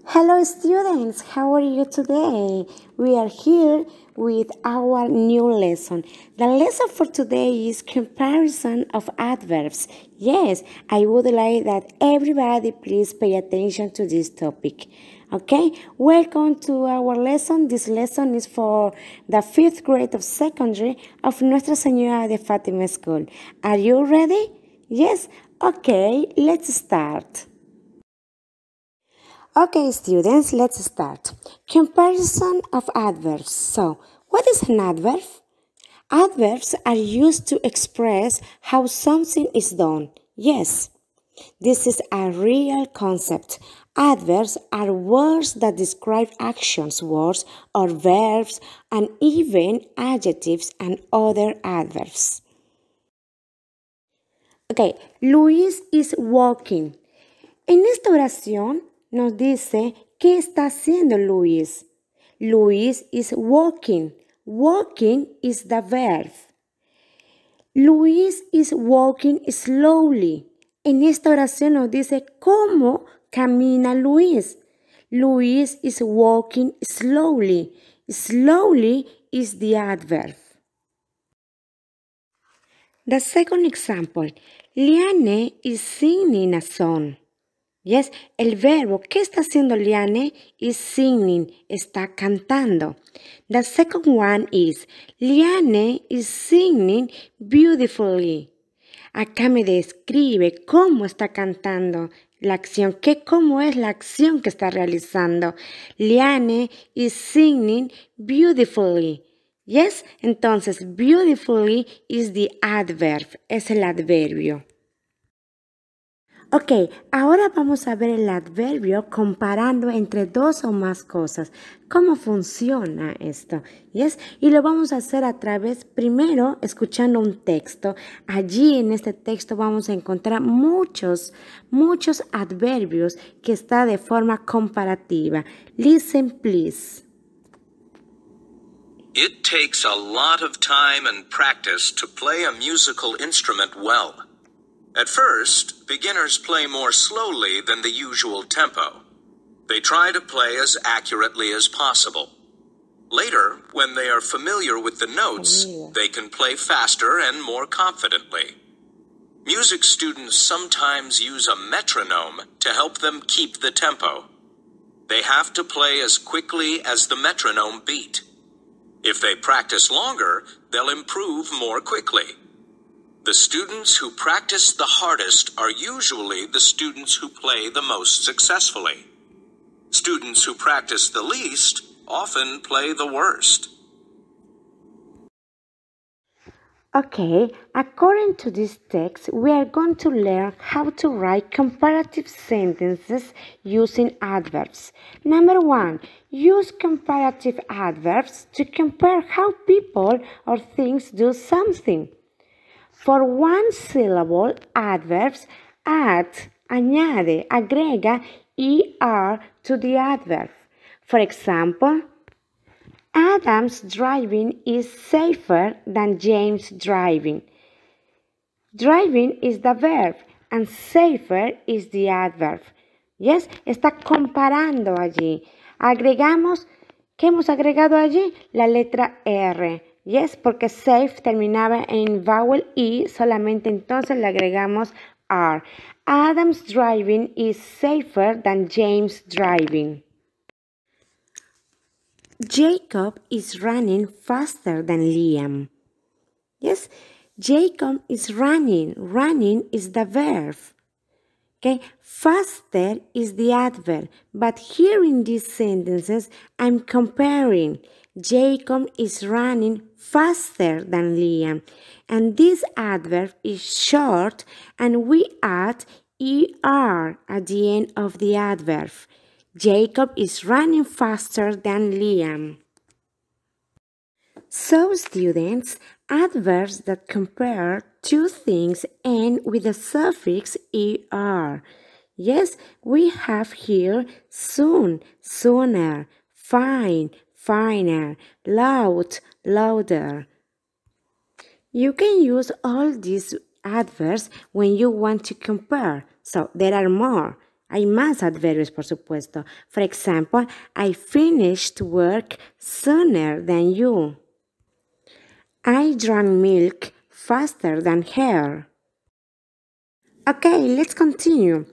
Hello students, how are you today? We are here with our new lesson. The lesson for today is comparison of adverbs. Yes, I would like that everybody please pay attention to this topic. Okay, welcome to our lesson. This lesson is for the 5th grade of secondary of Nuestra Señora de Fátima School. Are you ready? Yes? Okay, let's start. Okay, students, let's start. Comparison of adverbs. So, what is an adverb? Adverbs are used to express how something is done. Yes, this is a real concept. Adverbs are words that describe actions, words or verbs, and even adjectives and other adverbs. Okay, Luis is walking. En esta oración nos dice qué está haciendo Luis. Luis is walking. Walking is the verb. Luis is walking slowly. En esta oración nos dice cómo camina Luis. Luis is walking slowly. Slowly is the adverb. The second example, Liane is singing a song. Yes, el verbo ¿qué está haciendo Liane? Is singing, está cantando. The second one is Liane is singing beautifully. Acá me describe cómo está cantando la acción, cómo es la acción que está realizando. Liane is singing beautifully. Yes, entonces beautifully is the adverb, es el adverbio. Ok, ahora vamos a ver el adverbio comparando entre dos o más cosas. ¿Cómo funciona esto? Yes? Y lo vamos a hacer a través, primero, escuchando un texto. Allí en este texto vamos a encontrar muchos adverbios que está de forma comparativa. Listen, please. It takes a lot of time and practice to play a musical instrument well. At first, beginners play more slowly than the usual tempo. They try to play as accurately as possible. Later, when they are familiar with the notes, they can play faster and more confidently. Music students sometimes use a metronome to help them keep the tempo. They have to play as quickly as the metronome beat. If they practice longer, they'll improve more quickly. The students who practice the hardest are usually the students who play the most successfully. Students who practice the least often play the worst. Okay, according to this text, we are going to learn how to write comparative sentences using adverbs. Number 1, use comparative adverbs to compare how people or things do something. For one syllable, adverbs add, añade, agrega er to the adverb. For example, Adam's driving is safer than James' driving. Driving is the verb and safer is the adverb. Yes, está comparando allí. Agregamos, ¿qué hemos agregado allí? La letra R. Yes, porque safe terminaba en vowel E, solamente entonces le agregamos R. Adam's driving is safer than James' driving. Jacob is running faster than Liam. Yes, Jacob is running. Running is the verb. Okay, faster is the adverb, but here in these sentences, I'm comparing. Jacob is running faster than Liam. And this adverb is short, and we add er at the end of the adverb. Jacob is running faster than Liam. So, students, adverbs that compare two things end with the suffix er. Yes, we have here soon, sooner, fine, finer, loud, louder. You can use all these adverbs when you want to compare. So, there are more. Hay más adverbios, por supuesto. For example, I finished work sooner than you. I drank milk faster than her. Okay, let's continue.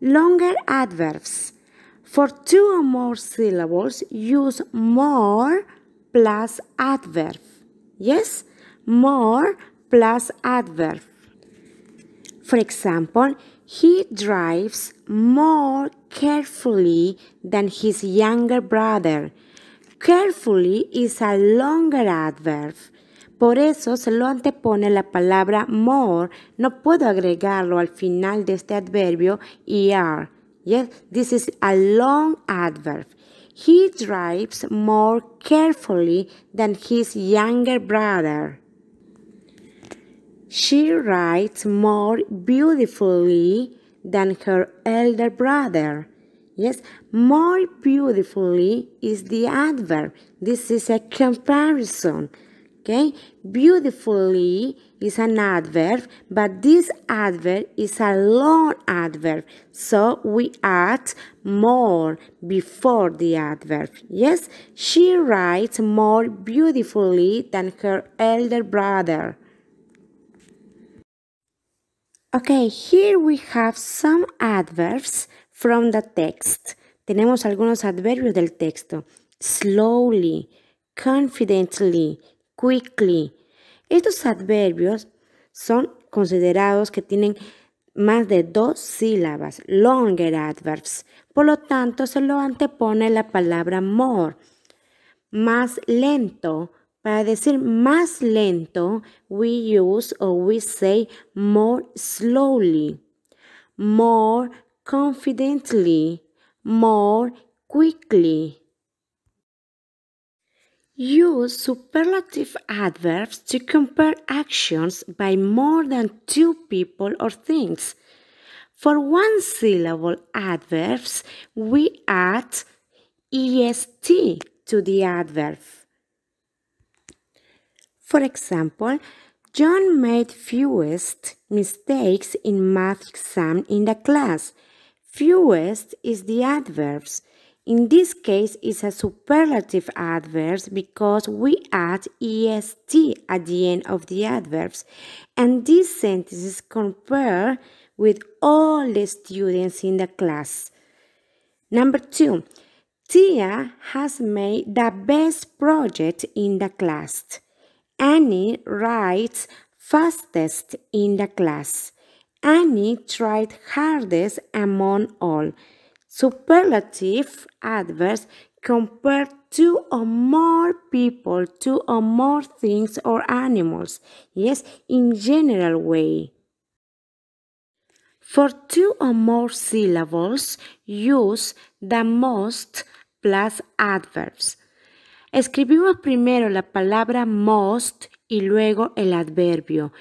Longer adverbs. For 2 or more syllables, use more plus adverb. Yes? More plus adverb. For example, he drives more carefully than his younger brother. Carefully is a longer adverb. Por eso se lo antepone la palabra more. No puedo agregarlo al final de este adverbio er. Yes, this is a long adverb. He drives more carefully than his younger brother. She writes more beautifully than her elder brother. Yes, more beautifully is the adverb. This is a comparison. Okay, beautifully is an adverb, but this adverb is a long adverb. So we add more before the adverb. Yes, she writes more beautifully than her elder brother. Okay, here we have some adverbs from the text. Tenemos algunos adverbios del texto. Slowly, confidently, quickly. Estos adverbios son considerados que tienen más de 2 sílabas, longer adverbs. Por lo tanto, se lo antepone la palabra more. Más lento. Para decir más lento, we use or we say more slowly, more confidently, more quickly. Use superlative adverbs to compare actions by more than 2 people or things. For 1 syllable adverbs, we add est to the adverb. For example, John made fewest mistakes in math exam in the class. Fewest is the adverbs. In this case, it's a superlative adverbs because we add est at the end of the adverbs. And these sentences compare with all the students in the class. Number 2, Tia has made the best project in the class. Annie writes fastest in the class. Annie tried hardest among all. Superlative adverbs compare 2 or more people, 2 or more things or animals. Yes, in general way. For 2 or more syllables, use the most plus adverbs. Escribimos primero la palabra most y luego el adverbio.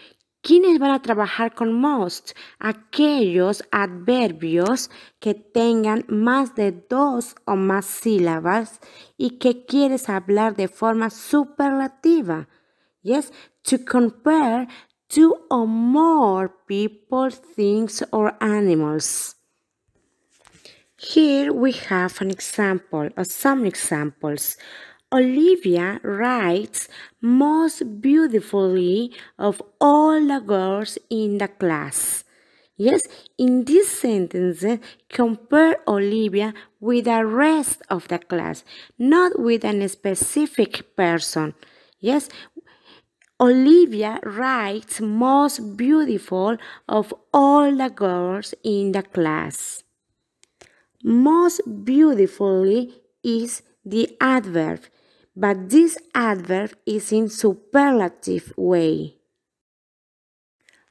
¿Quiénes van a trabajar con most? Aquellos adverbios que tengan más de 2 o más sílabas y que quieres hablar de forma superlativa. Yes, to compare 2 or more people, things, or animals. Here we have an example or some examples. Olivia writes most beautifully of all the girls in the class. Yes, in this sentence, compare Olivia with the rest of the class, not with a specific person. Yes, Olivia writes most beautiful of all the girls in the class. Most beautifully is the adverb, but this adverb is in superlative way.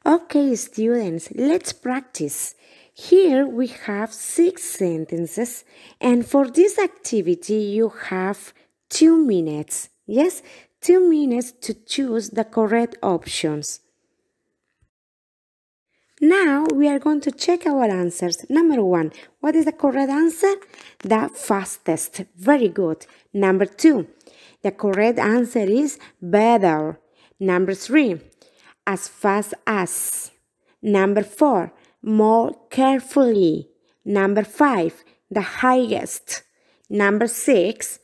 Okay, students, let's practice. Here we have 6 sentences, and for this activity you have 2 minutes. Yes, 2 minutes to choose the correct options. Now we are going to check our answers. Number 1, what is the correct answer? The fastest. Very good. Number 2, the correct answer is better. Number 3, as fast as. Number 4, more carefully. Number 5, the highest. Number 6,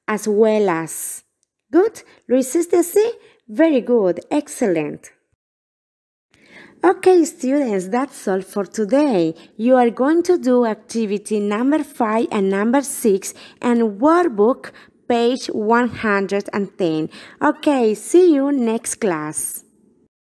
as well as. Good. ¿Lo hiciste así? Very good. Excellent. Okay, students, that's all for today. You are going to do activity number 5 and number 6 and workbook page 110. Okay, see you next class.